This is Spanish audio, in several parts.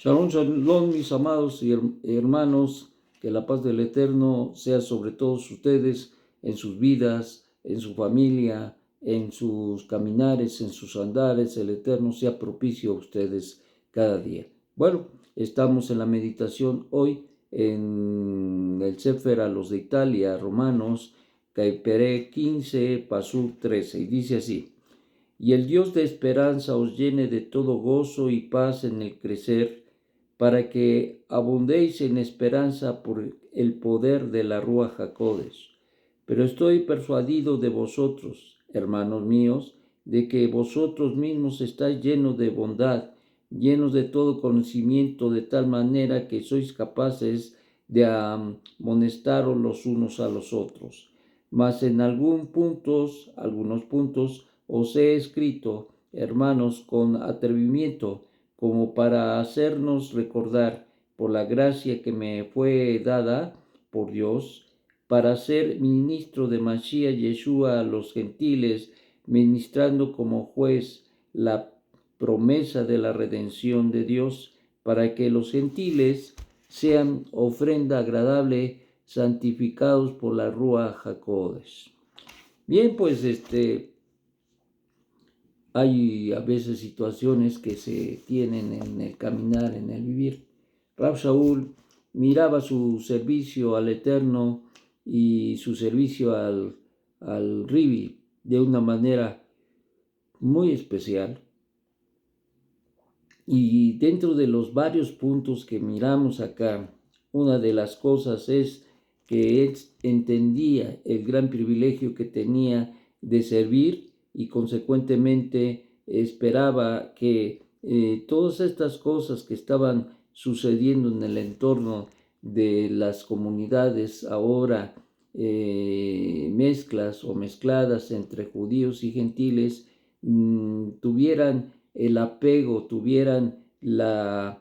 Shalom, shalom, mis amados y hermanos, que la paz del Eterno sea sobre todos ustedes en sus vidas, en su familia, en sus caminares, en sus andares. El Eterno sea propicio a ustedes cada día. Bueno, estamos en la meditación hoy en el Sefer a los de Italia, Romanos, Caipere 15, Pasuk 13, y dice así: y el Dios de esperanza os llene de todo gozo y paz en el crecer, para que abundéis en esperanza por el poder de la Ruach HaKodesh. Pero estoy persuadido de vosotros, hermanos míos, de que vosotros mismos estáis llenos de bondad, llenos de todo conocimiento, de tal manera que sois capaces de amonestaros los unos a los otros. Mas en algunos puntos os he escrito, hermanos, con atrevimiento, como para hacernos recordar, por la gracia que me fue dada por Dios, para ser ministro de Mashiach Yeshua a los gentiles, ministrando como juez la promesa de la redención de Dios, para que los gentiles sean ofrenda agradable, santificados por la Ruach HaKodesh. Bien, pues hay a veces situaciones que se tienen en el caminar, en el vivir. Rab Shaul miraba su servicio al Eterno y su servicio al Ribi de una manera muy especial. Y dentro de los varios puntos que miramos acá, una de las cosas es que él entendía el gran privilegio que tenía de servir y consecuentemente esperaba que todas estas cosas que estaban sucediendo en el entorno de las comunidades ahora mezclas o mezcladas entre judíos y gentiles tuvieran el apego, tuvieran la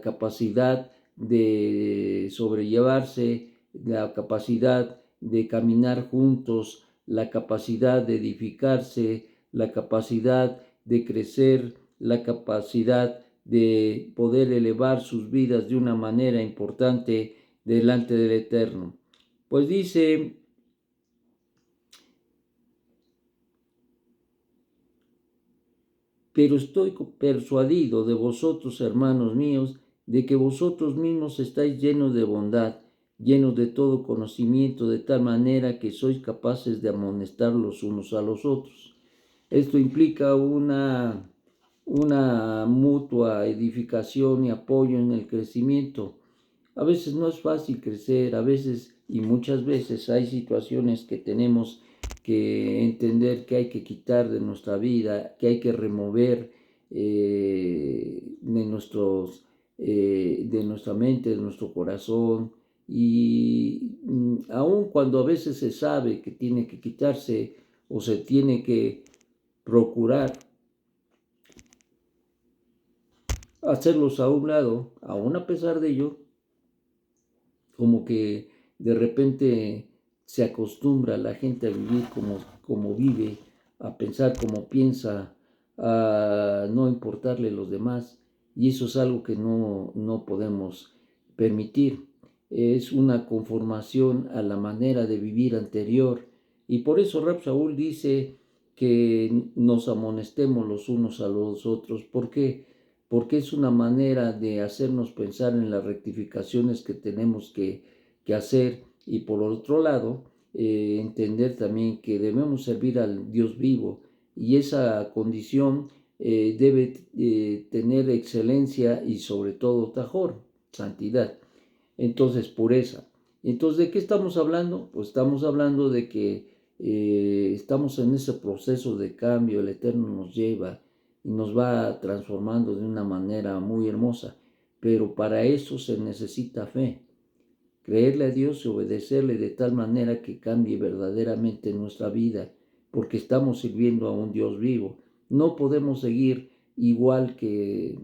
capacidad de sobrellevarse, la capacidad de caminar juntos, la capacidad de edificarse, la capacidad de crecer, la capacidad de poder elevar sus vidas de una manera importante delante del Eterno. Pues dice: pero estoy persuadido de vosotros, hermanos míos, de que vosotros mismos estáis llenos de bondad, llenos de todo conocimiento, de tal manera que sois capaces de amonestar los unos a los otros. Esto implica una mutua edificación y apoyo en el crecimiento. A veces no es fácil crecer, a veces y muchas veces hay situaciones que tenemos que entender que hay que quitar de nuestra vida, que hay que remover de nuestra mente, de nuestro corazón. Y aun cuando a veces se sabe que tiene que quitarse o se tiene que procurar hacerlos a un lado, aún a pesar de ello, como que de repente se acostumbra la gente a vivir como vive, a pensar como piensa, a no importarle los demás, y eso es algo que no podemos permitir. Es una conformación a la manera de vivir anterior, y por eso Rab Shaul dice que nos amonestemos los unos a los otros. ¿Por qué? Porque es una manera de hacernos pensar en las rectificaciones que tenemos que hacer, y por otro lado, entender también que debemos servir al Dios vivo, y esa condición debe tener excelencia y sobre todo tajor, santidad. Entonces, pureza. Entonces, ¿de qué estamos hablando? Pues estamos hablando de que estamos en ese proceso de cambio. El Eterno nos lleva y nos va transformando de una manera muy hermosa, pero para eso se necesita fe. Creerle a Dios y obedecerle de tal manera que cambie verdaderamente nuestra vida, porque estamos sirviendo a un Dios vivo. No podemos seguir igual que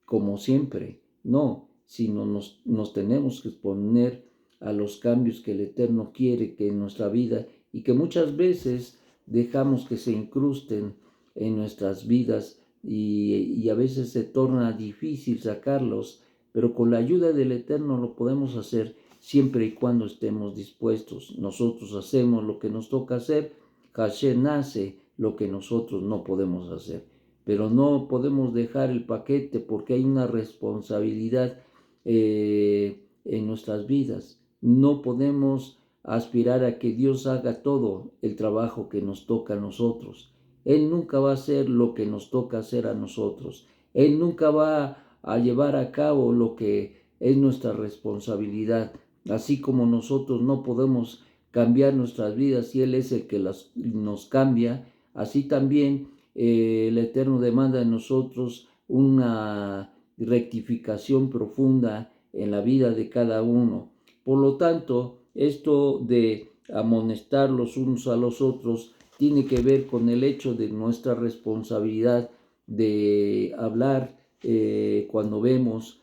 como siempre, no, sino nos tenemos que exponer a los cambios que el Eterno quiere que en nuestra vida, y que muchas veces dejamos que se incrusten en nuestras vidas y a veces se torna difícil sacarlos, pero con la ayuda del Eterno lo podemos hacer siempre y cuando estemos dispuestos. Nosotros hacemos lo que nos toca hacer, Hashem hace lo que nosotros no podemos hacer. Pero no podemos dejar el paquete porque hay una responsabilidad en nuestras vidas. No podemos aspirar a que Dios haga todo el trabajo que nos toca a nosotros. Él nunca va a hacer lo que nos toca hacer a nosotros. Él nunca va a llevar a cabo lo que es nuestra responsabilidad. Así como nosotros no podemos cambiar nuestras vidas y Él es el que nos cambia, así también el Eterno demanda de nosotros una rectificación profunda en la vida de cada uno. Por lo tanto, esto de amonestar los unos a los otros tiene que ver con el hecho de nuestra responsabilidad de hablar cuando vemos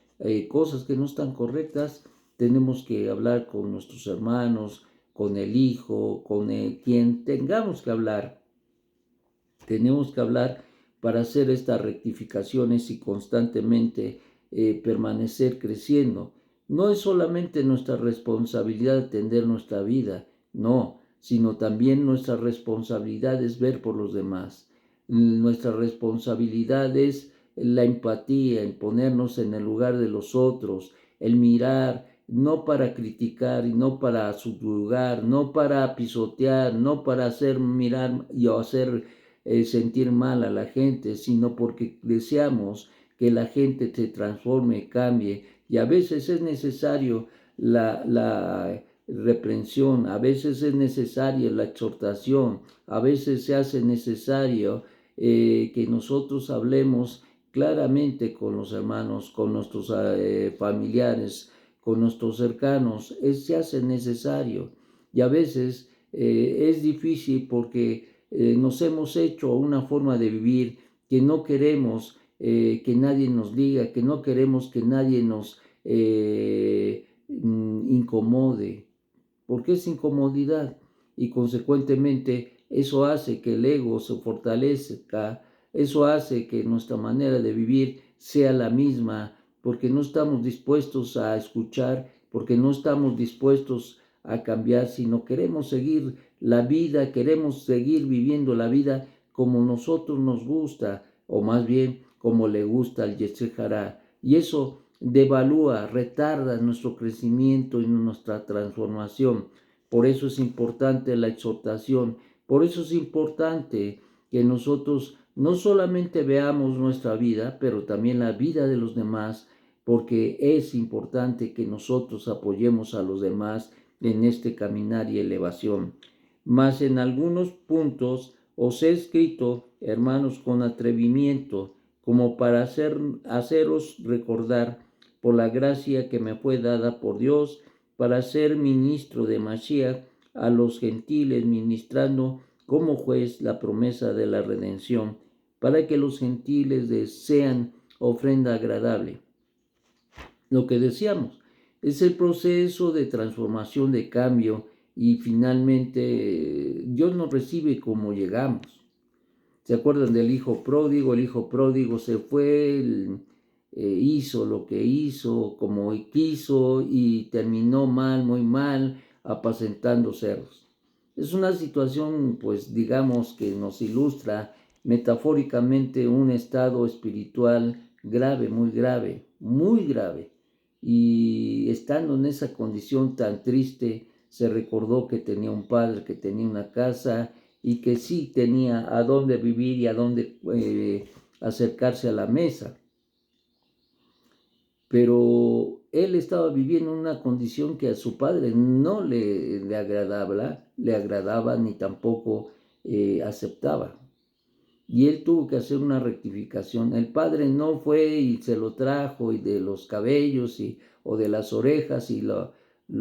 cosas que no están correctas. Tenemos que hablar con nuestros hermanos, con el hijo, con quien tengamos que hablar. Tenemos que hablar para hacer estas rectificaciones y constantemente permanecer creciendo. No es solamente nuestra responsabilidad atender nuestra vida, no, sino también nuestra responsabilidad es ver por los demás. Nuestra responsabilidad es la empatía, el ponernos en el lugar de los otros, el mirar, no para criticar y no para subyugar, no para pisotear, no para hacer mirar y hacer sentir mal a la gente, sino porque deseamos que la gente se transforme, cambie. Y a veces es necesario la reprensión, a veces es necesaria la exhortación, a veces se hace necesario que nosotros hablemos claramente con los hermanos, con nuestros familiares, con nuestros cercanos. Se hace necesario. Y a veces es difícil porque nos hemos hecho una forma de vivir que no queremos que nadie nos diga, que no queremos que nadie nos incomode, porque es incomodidad y consecuentemente eso hace que el ego se fortalezca, eso hace que nuestra manera de vivir sea la misma, porque no estamos dispuestos a escuchar, porque no estamos dispuestos a cambiar, sino queremos seguir la vida, queremos seguir viviendo la vida como nosotros nos gusta, o más bien como le gusta al Yetzer Hará. Y eso devalúa, retarda nuestro crecimiento y nuestra transformación. Por eso es importante la exhortación, por eso es importante que nosotros no solamente veamos nuestra vida, pero también la vida de los demás, porque es importante que nosotros apoyemos a los demás en este caminar y elevación. Mas en algunos puntos os he escrito, hermanos, con atrevimiento, como para haceros recordar por la gracia que me fue dada por Dios para ser ministro de Mashiach a los gentiles, ministrando como juez la promesa de la redención, para que los gentiles desean ofrenda agradable. Lo que decíamos es el proceso de transformación, de cambio, y finalmente Dios nos recibe como llegamos. ¿Se acuerdan del hijo pródigo? El hijo pródigo se fue, hizo lo que hizo, como quiso, y terminó mal, muy mal, apacentando cerdos. Es una situación, pues digamos, que nos ilustra metafóricamente un estado espiritual grave, muy grave. Y estando en esa condición tan triste, se recordó que tenía un padre, que tenía una casa, y que sí tenía a dónde vivir y a dónde acercarse a la mesa. Pero él estaba viviendo en una condición que a su padre no le agradaba ni tampoco aceptaba. Y él tuvo que hacer una rectificación. El padre no fue y se lo trajo y de los cabellos o de las orejas y lo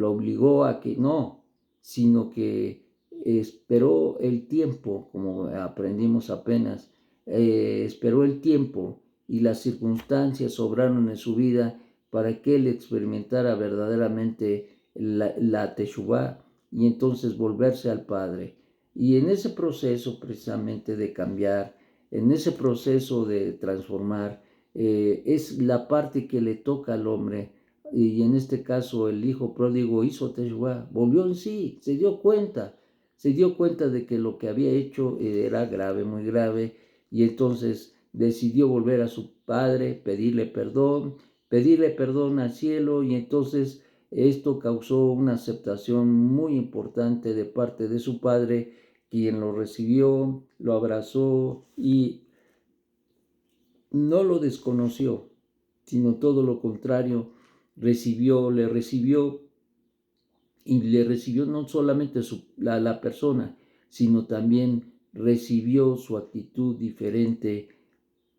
obligó a que no, sino que esperó el tiempo, como aprendimos apenas, esperó el tiempo y las circunstancias obraron en su vida para que él experimentara verdaderamente la teshuvá y entonces volverse al Padre. Y en ese proceso precisamente de cambiar, en ese proceso de transformar, es la parte que le toca al hombre. Y en este caso el hijo pródigo hizo Teshuvah, volvió en sí, se dio cuenta de que lo que había hecho era grave, muy grave, y entonces decidió volver a su padre, pedirle perdón al cielo, y entonces esto causó una aceptación muy importante de parte de su padre, quien lo recibió, lo abrazó y no lo desconoció, sino todo lo contrario, le recibió y le recibió no solamente la persona, sino también recibió su actitud diferente,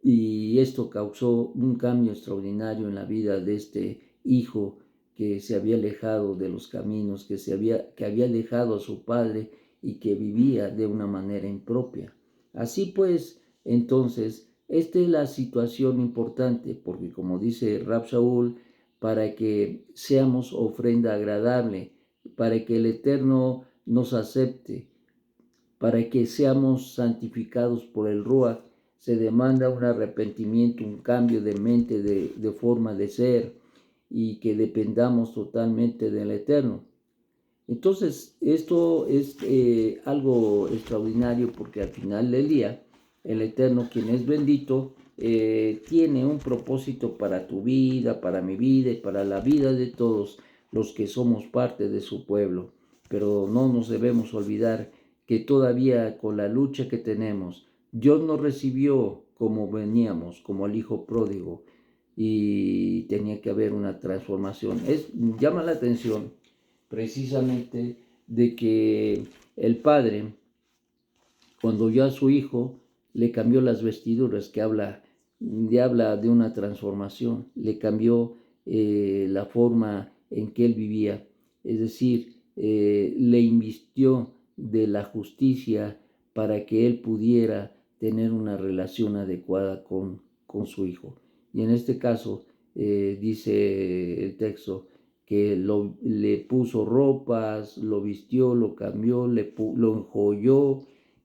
y esto causó un cambio extraordinario en la vida de este hijo que se había alejado de los caminos, que había alejado a su padre y que vivía de una manera impropia. Así pues, entonces, esta es la situación importante, porque como dice Rab Shaul, para que seamos ofrenda agradable, para que el Eterno nos acepte, para que seamos santificados por el Ruach, se demanda un arrepentimiento, un cambio de mente, de forma de ser, y que dependamos totalmente del Eterno. Entonces, esto es algo extraordinario, porque al final del día, el Eterno, quien es bendito, tiene un propósito para tu vida, para mi vida y para la vida de todos los que somos parte de su pueblo. Pero no nos debemos olvidar que todavía con la lucha que tenemos, Dios nos recibió como veníamos, como el hijo pródigo, y tenía que haber una transformación. Llama la atención precisamente de que el padre, cuando vio a su hijo, le cambió las vestiduras, que habla de una transformación, le cambió la forma en que él vivía, es decir, le invistió de la justicia para que él pudiera tener una relación adecuada con su hijo. Y en este caso, dice el texto, que le puso ropas, lo vistió, lo cambió, lo enjolló,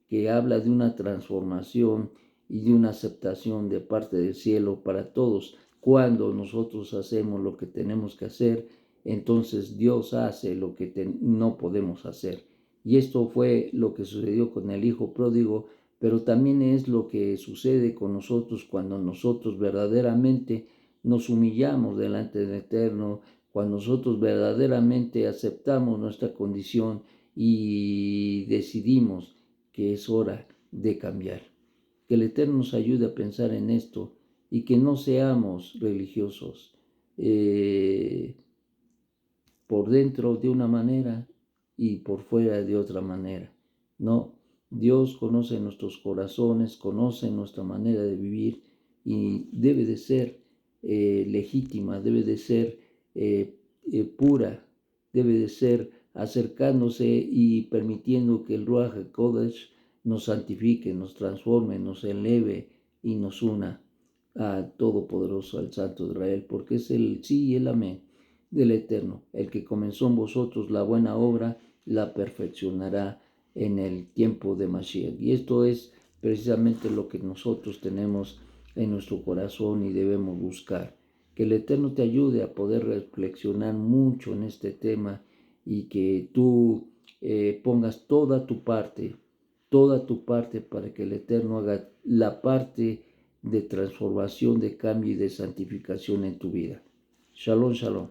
que habla de una transformación y de una aceptación de parte del cielo para todos. Cuando nosotros hacemos lo que tenemos que hacer, entonces Dios hace lo que no podemos hacer. Y esto fue lo que sucedió con el hijo pródigo, pero también es lo que sucede con nosotros cuando nosotros verdaderamente nos humillamos delante del Eterno, cuando nosotros verdaderamente aceptamos nuestra condición y decidimos que es hora de cambiar. Que el Eterno nos ayude a pensar en esto y que no seamos religiosos por dentro de una manera y por fuera de otra manera. No, Dios conoce nuestros corazones, conoce nuestra manera de vivir, y debe de ser legítima, debe de ser pura, debe de ser acercándose y permitiendo que el Ruach HaKodesh nos santifique, nos transforme, nos eleve y nos una al Todopoderoso, al Santo de Israel, porque es el sí y el amén del Eterno. El que comenzó en vosotros la buena obra, la perfeccionará en el tiempo de Mashiach. Y esto es precisamente lo que nosotros tenemos en nuestro corazón y debemos buscar. Que el Eterno te ayude a poder reflexionar mucho en este tema, y que tú pongas toda tu parte para que el Eterno haga la parte de transformación, de cambio y de santificación en tu vida. Shalom, shalom.